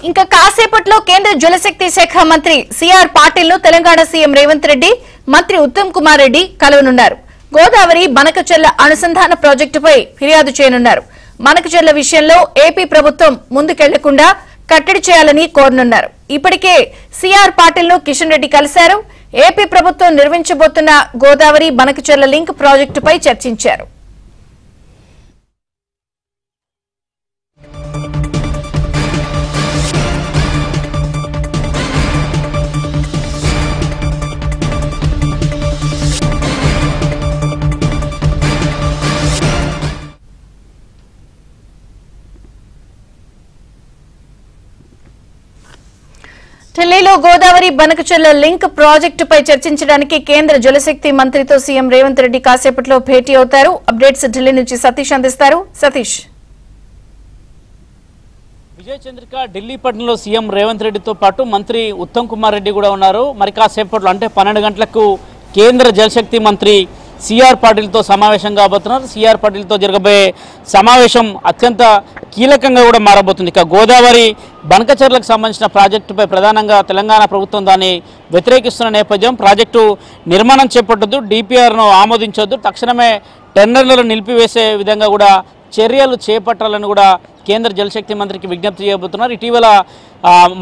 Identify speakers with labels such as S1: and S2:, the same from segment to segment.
S1: ఇంకా కాసేపట్లో కేంద్ర జలశక్తి శాఖ మంత్రి సిఆర్ పాటిల్ ను తెలంగాణ సీఎం రేవంత్ రెడ్డి మంత్రి ఉత్తమ్ కుమార్ రెడ్డి కలవనున్నారు. గోదావరి బనకచెర్ల అనుసంధాన ప్రాజెక్టుపై ఫిర్యాదు చేయనున్నారు. బనకచెర్ల విషయంలో ఏపీ ప్రభుత్వం ముందుకెళ్లకుండా కట్టడి చేయాలని కోరనున్నారు. ఇప్పటికే సిఆర్ పాటిల్ ను కిషన్ రెడ్డి కలిశారు. ఏపీ ప్రభుత్వం నిర్మించబోతున్న గోదావరి బనకచెర్ల లింక్ ప్రాజెక్టుపై చర్చించారు. ఢిల్లీలో గోదావరి బనకచెర్ల లింక్ ప్రాజెక్టుపై చర్చించడానికి కేంద్ర జలశక్తి మంత్రితో సీఎం రేవంత్ రెడ్డి కాసేపట్లో భేటీ అవుతారు. అప్డేట్స్ ఢిల్లీ నుంచి సతీష్ అందిస్తారు. సతీష్.
S2: విజయ చంద్రిక, ఢిల్లీ పట్టణంలో సీఎం రేవంత్ రెడ్డితో పాటు మంత్రి ఉత్తమ్ కుమార్ రెడ్డి కూడా ఉన్నారు. మరి కాసేపట్లో అంటే 12 గంటలకు కేంద్ర జలశక్తి మంత్రి సిఆర్ పాటిల్తో సమావేశం కాబోతున్నారు. సిఆర్ పాటిల్తో జరగబోయే సమావేశం అత్యంత కీలకంగా కూడా మారబోతుంది. ఇక గోదావరి బనకచెర్లకు సంబంధించిన ప్రాజెక్టుపై ప్రధానంగా తెలంగాణ ప్రభుత్వం దాన్ని వ్యతిరేకిస్తున్న నేపథ్యం, ప్రాజెక్టు నిర్మాణం చేపట్టొద్దు, డిపిఆర్ను ఆమోదించొద్దు, తక్షణమే టెండర్లను నిలిపివేసే విధంగా కూడా చర్యలు చేపట్టాలని కూడా కేంద్ర జలశక్తి మంత్రికి విజ్ఞప్తి చేయబోతున్నారు. ఇటీవల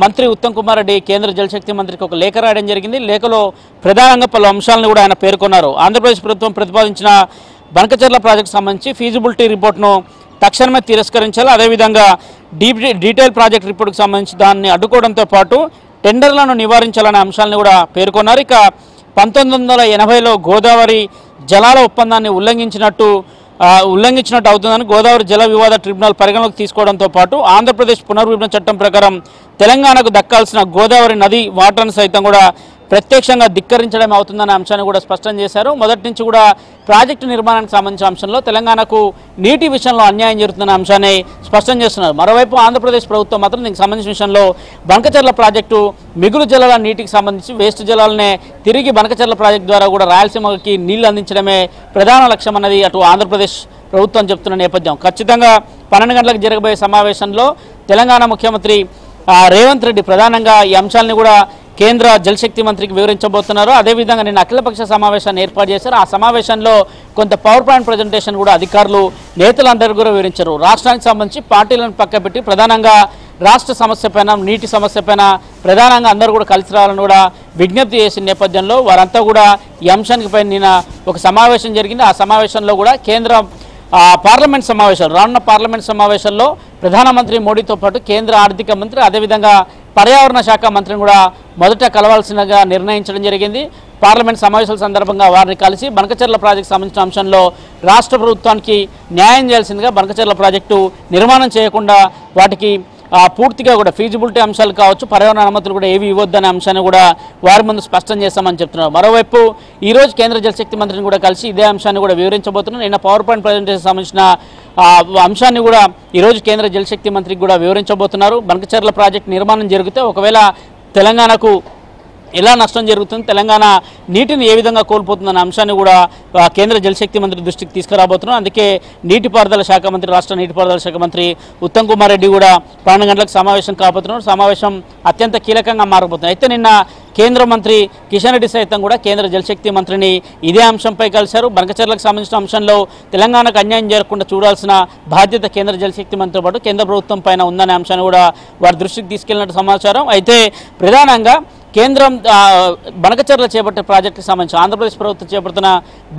S2: మంత్రి ఉత్తమ్ కుమార్ రెడ్డి కేంద్ర జలశక్తి మంత్రికి ఒక లేఖ రాయడం జరిగింది. లేఖలో ప్రధానంగా పలు అంశాలను కూడా ఆయన పేర్కొన్నారు. ఆంధ్రప్రదేశ్ ప్రభుత్వం ప్రతిపాదించిన బనకచెర్ల ప్రాజెక్టు సంబంధించి ఫీజిబిలిటీ రిపోర్ట్ను తక్షణమే తిరస్కరించాలి. అదేవిధంగా డీటెయిల్ ప్రాజెక్ట్ రిపోర్టుకు సంబంధించి దాన్ని అడ్డుకోవడంతో పాటు టెండర్లను నివారించాలనే అంశాలను కూడా పేర్కొన్నారు. ఇక 1980లో గోదావరి జలాల ఒప్పందాన్ని ఉల్లంఘించినట్టు అవుతుందని గోదావరి జల వివాద ట్రిబ్యునల్ పరిగణలోకి తీసుకోవడంతో పాటు ఆంధ్రప్రదేశ్ పునర్విభజన చట్టం ప్రకారం తెలంగాణకు దక్కాల్సిన గోదావరి నది వాటర్ను సైతం కూడా ప్రత్యక్షంగా ధిక్కరించడం అవుతుందనే అంశాన్ని కూడా స్పష్టం చేశారు. మొదటి నుంచి కూడా ప్రాజెక్టు నిర్మాణానికి సంబంధించిన అంశంలో తెలంగాణకు నీటి విషయంలో అన్యాయం జరుగుతున్న అంశాన్ని స్పష్టం చేస్తున్నారు. మరోవైపు ఆంధ్రప్రదేశ్ ప్రభుత్వం మాత్రం దీనికి సంబంధించిన విషయంలో బనకచెర్ల ప్రాజెక్టు మిగులు జలాల నీటికి సంబంధించి వేస్ట్ జలాలనే తిరిగి బనకచెర్ల ప్రాజెక్టు ద్వారా కూడా రాయలసీమకి నీళ్లు అందించడమే ప్రధాన లక్ష్యం అన్నది అటు ఆంధ్రప్రదేశ్ ప్రభుత్వం చెప్తున్న నేపథ్యం. ఖచ్చితంగా 12 గంటలకు జరగబోయే సమావేశంలో తెలంగాణ ముఖ్యమంత్రి రేవంత్ రెడ్డి ప్రధానంగా ఈ అంశాలను కూడా కేంద్ర జలశక్తి మంత్రికి వివరించబోతున్నారు. అదేవిధంగా నిన్న అఖిలపక్ష సమావేశాన్ని ఏర్పాటు చేశారు. ఆ సమావేశంలో కొంత పవర్ పాయింట్ ప్రజెంటేషన్ కూడా అధికారులు నేతలందరూ కూడా వివరించారు. రాష్ట్రానికి సంబంధించి పార్టీలను పక్కపెట్టి ప్రధానంగా రాష్ట్ర సమస్య పైన, నీటి సమస్య పైన ప్రధానంగా అందరూ కూడా కలిసి రావాలని కూడా విజ్ఞప్తి చేసిన నేపథ్యంలో వారంతా కూడా ఈ అంశానికి పైన నిన్న ఒక సమావేశం జరిగింది. ఆ సమావేశంలో కూడా కేంద్ర పార్లమెంట్ సమావేశాలు, రానున్న పార్లమెంట్ సమావేశాల్లో ప్రధానమంత్రి మోడీతో పాటు కేంద్ర ఆర్థిక మంత్రి, అదేవిధంగా పర్యావరణ శాఖ మంత్రిని కూడా మొదట కలవాల్సినగా నిర్ణయించడం జరిగింది. పార్లమెంట్ సమావేశాల సందర్భంగా వారిని కలిసి బనకచెర్ల ప్రాజెక్టు సంబంధించిన అంశంలో రాష్ట్ర ప్రభుత్వానికి న్యాయం చేయాల్సిందిగా, బనకచెర్ల ప్రాజెక్టు నిర్మాణం చేయకుండా వాటికి పూర్తిగా కూడా ఫీజిబిలిటీ అంశాలు కావచ్చు, పర్యావరణ అనుమతులు కూడా ఏవి ఇవ్వద్దనే అంశాన్ని కూడా వారి ముందు స్పష్టం చేస్తామని చెప్తున్నారు. మరోవైపు ఈరోజు కేంద్ర జలశక్తి మంత్రిని కూడా కలిసి ఇదే అంశాన్ని కూడా వివరించబోతున్నారు. నిన్న పవర్ పాయింట్ ప్రజెంటేషన్ సంబంధించిన అంశాన్ని కూడా ఈరోజు కేంద్ర జలశక్తి మంత్రికి కూడా వివరించబోతున్నారు. బనకచెర్ల ప్రాజెక్టు నిర్మాణం జరిగితే ఒకవేళ తెలంగాణకు ఎలా నష్టం జరుగుతుంది, తెలంగాణ నీటిని ఏ విధంగా కోల్పోతుందన్న అంశాన్ని కూడా కేంద్ర జలశక్తి మంత్రి దృష్టికి తీసుకురాబోతున్నారు. అందుకే నీటిపారుదల శాఖ మంత్రి, రాష్ట్ర నీటిపారుదల శాఖ మంత్రి ఉత్తమ్ కుమార్ రెడ్డి కూడా 12 గంటలకు సమావేశం కాబోతున్నారు. సమావేశం అత్యంత కీలకంగా మారబోతుంది. అయితే నిన్న కేంద్ర మంత్రి కిషన్ రెడ్డి సైతం కూడా కేంద్ర జలశక్తి మంత్రిని ఇదే అంశంపై కలిశారు. బనకచెర్లకు సంబంధించిన అంశంలో తెలంగాణకు అన్యాయం జరగకుండా చూడాల్సిన బాధ్యత కేంద్ర జలశక్తి మంత్రితో పాటు కేంద్ర ప్రభుత్వం పైన ఉందనే అంశాన్ని కూడా వారి దృష్టికి తీసుకెళ్లినట్టు సమాచారం. అయితే ప్రధానంగా కేంద్రం బనకచెర్ల చేపట్టే ప్రాజెక్టుకి సంబంధించి ఆంధ్రప్రదేశ్ ప్రభుత్వం చేపడుతున్న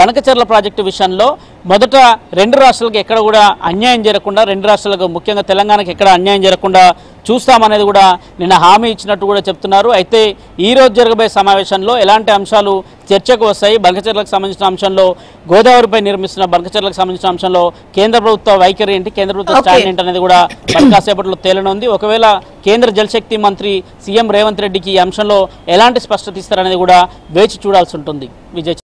S2: బనకచెర్ల ప్రాజెక్టు విషయంలో మొదట 2 రాష్ట్రాలకు ఎక్కడ కూడా అన్యాయం జరగకుండా, 2 రాష్ట్రాలకు ముఖ్యంగా తెలంగాణకు ఎక్కడ అన్యాయం జరగకుండా చూస్తామనేది కూడా నిన్న హామీ ఇచ్చినట్టు కూడా చెప్తున్నారు. అయితే ఈరోజు జరగబోయే సమావేశంలో ఎలాంటి అంశాలు చర్చకు వస్తాయి, బనకచెర్లకు సంబంధించిన అంశంలో, గోదావరిపై నిర్మిస్తున్న బనకచెర్లకు సంబంధించిన అంశంలో కేంద్ర ప్రభుత్వ వైఖరి ఏంటి, కేంద్ర ప్రభుత్వ స్టాండ్ ఏంటి అనేది కూడా కాసేపట్లో తేలనుంది. ఒకవేళ కేంద్ర జలశక్తి మంత్రి సీఎం రేవంత్ రెడ్డికి ఈ అంశంలో ఎలాంటి స్పష్టత ఇస్తారనేది కూడా వేచి చూడాల్సి ఉంటుంది. విజయ్.